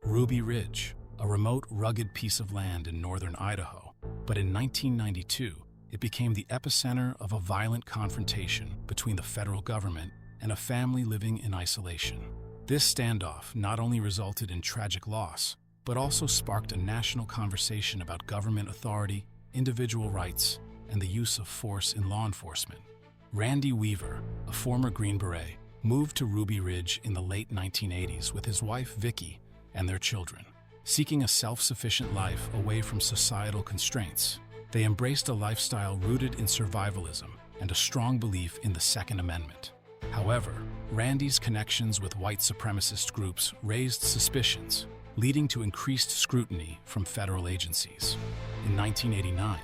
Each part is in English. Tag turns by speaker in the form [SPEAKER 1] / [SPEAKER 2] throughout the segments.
[SPEAKER 1] Ruby Ridge, a remote, rugged piece of land in northern Idaho. But in 1992, it became the epicenter of a violent confrontation between the federal government and a family living in isolation. This standoff not only resulted in tragic loss, but also sparked a national conversation about government authority, individual rights, and the use of force in law enforcement. Randy Weaver, a former Green Beret, moved to Ruby Ridge in the late 1980s with his wife Vicky and their children. Seeking a self-sufficient life away from societal constraints, they embraced a lifestyle rooted in survivalism and a strong belief in the Second Amendment. However, Randy's connections with white supremacist groups raised suspicions, leading to increased scrutiny from federal agencies. In 1989,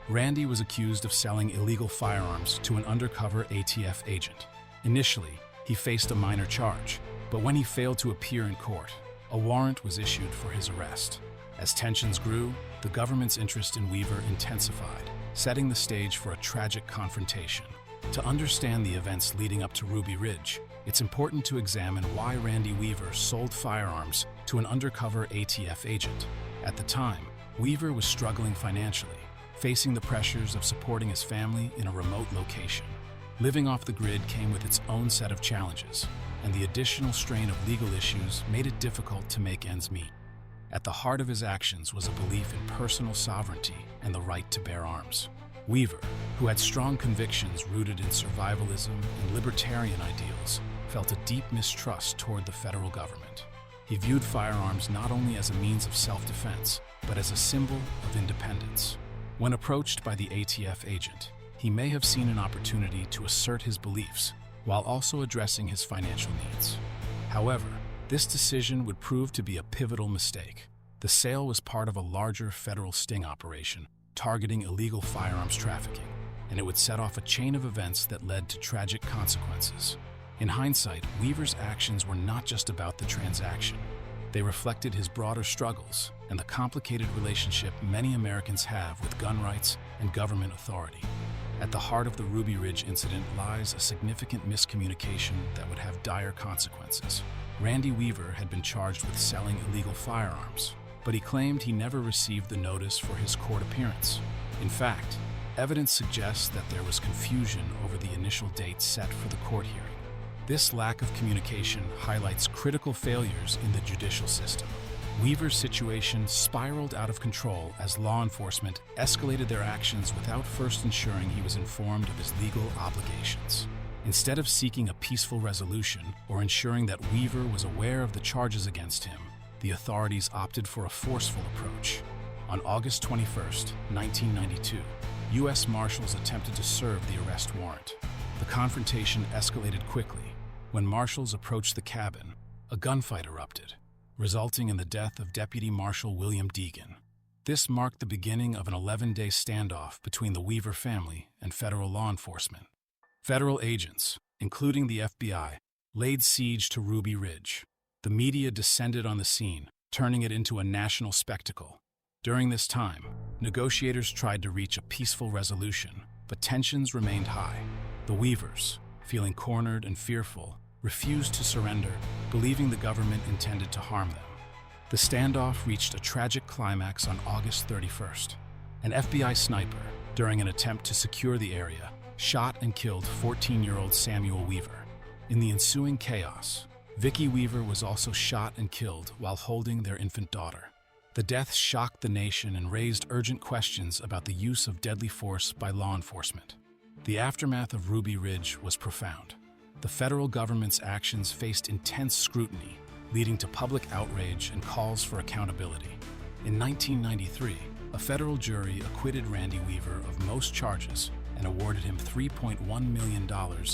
[SPEAKER 1] Randy was accused of selling illegal firearms to an undercover ATF agent. Initially, he faced a minor charge, but when he failed to appear in court, a warrant was issued for his arrest. As tensions grew, the government's interest in Weaver intensified, setting the stage for a tragic confrontation. To understand the events leading up to Ruby Ridge, it's important to examine why Randy Weaver sold firearms to an undercover ATF agent. At the time, Weaver was struggling financially, facing the pressures of supporting his family in a remote location. Living off the grid came with its own set of challenges, and the additional strain of legal issues made it difficult to make ends meet. At the heart of his actions was a belief in personal sovereignty and the right to bear arms. Weaver, who had strong convictions rooted in survivalism and libertarian ideals, felt a deep mistrust toward the federal government. He viewed firearms not only as a means of self-defense, but as a symbol of independence. When approached by the ATF agent, he may have seen an opportunity to assert his beliefs while also addressing his financial needs. However, this decision would prove to be a pivotal mistake. The sale was part of a larger federal sting operation targeting illegal firearms trafficking, and it would set off a chain of events that led to tragic consequences. In hindsight, Weaver's actions were not just about the transaction. They reflected his broader struggles and the complicated relationship many Americans have with gun rights and government authority. At the heart of the Ruby Ridge incident lies a significant miscommunication that would have dire consequences. Randy Weaver had been charged with selling illegal firearms, but he claimed he never received the notice for his court appearance. In fact, evidence suggests that there was confusion over the initial date set for the court hearing. This lack of communication highlights critical failures in the judicial system. Weaver's situation spiraled out of control as law enforcement escalated their actions without first ensuring he was informed of his legal obligations. Instead of seeking a peaceful resolution or ensuring that Weaver was aware of the charges against him, the authorities opted for a forceful approach. On August 21, 1992, U.S. Marshals attempted to serve the arrest warrant. The confrontation escalated quickly. When marshals approached the cabin, a gunfight erupted, resulting in the death of Deputy Marshal William Deegan. This marked the beginning of an 11-day standoff between the Weaver family and federal law enforcement. Federal agents, including the FBI, laid siege to Ruby Ridge. The media descended on the scene, turning it into a national spectacle. During this time, negotiators tried to reach a peaceful resolution, but tensions remained high. The Weavers, feeling cornered and fearful, refused to surrender, believing the government intended to harm them. The standoff reached a tragic climax on August 31st. An FBI sniper, during an attempt to secure the area, shot and killed 14-year-old Samuel Weaver. In the ensuing chaos, Vicky Weaver was also shot and killed while holding their infant daughter. The deaths shocked the nation and raised urgent questions about the use of deadly force by law enforcement. The aftermath of Ruby Ridge was profound. The federal government's actions faced intense scrutiny, leading to public outrage and calls for accountability. In 1993, a federal jury acquitted Randy Weaver of most charges and awarded him $3.1 million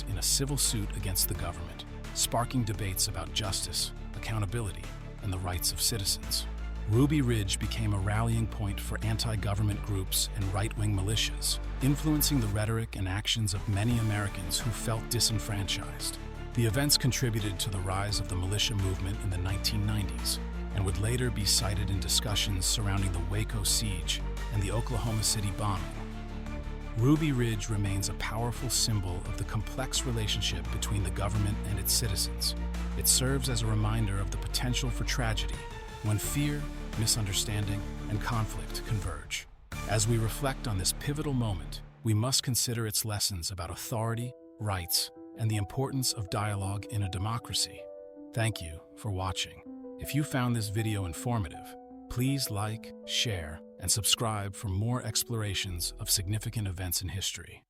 [SPEAKER 1] in a civil suit against the government, sparking debates about justice, accountability, and the rights of citizens. Ruby Ridge became a rallying point for anti-government groups and right-wing militias, influencing the rhetoric and actions of many Americans who felt disenfranchised. The events contributed to the rise of the militia movement in the 1990s and would later be cited in discussions surrounding the Waco siege and the Oklahoma City bombing. Ruby Ridge remains a powerful symbol of the complex relationship between the government and its citizens. It serves as a reminder of the potential for tragedy, when fear, misunderstanding, and conflict converge. As we reflect on this pivotal moment, we must consider its lessons about authority, rights, and the importance of dialogue in a democracy. Thank you for watching. If you found this video informative, please like, share, and subscribe for more explorations of significant events in history.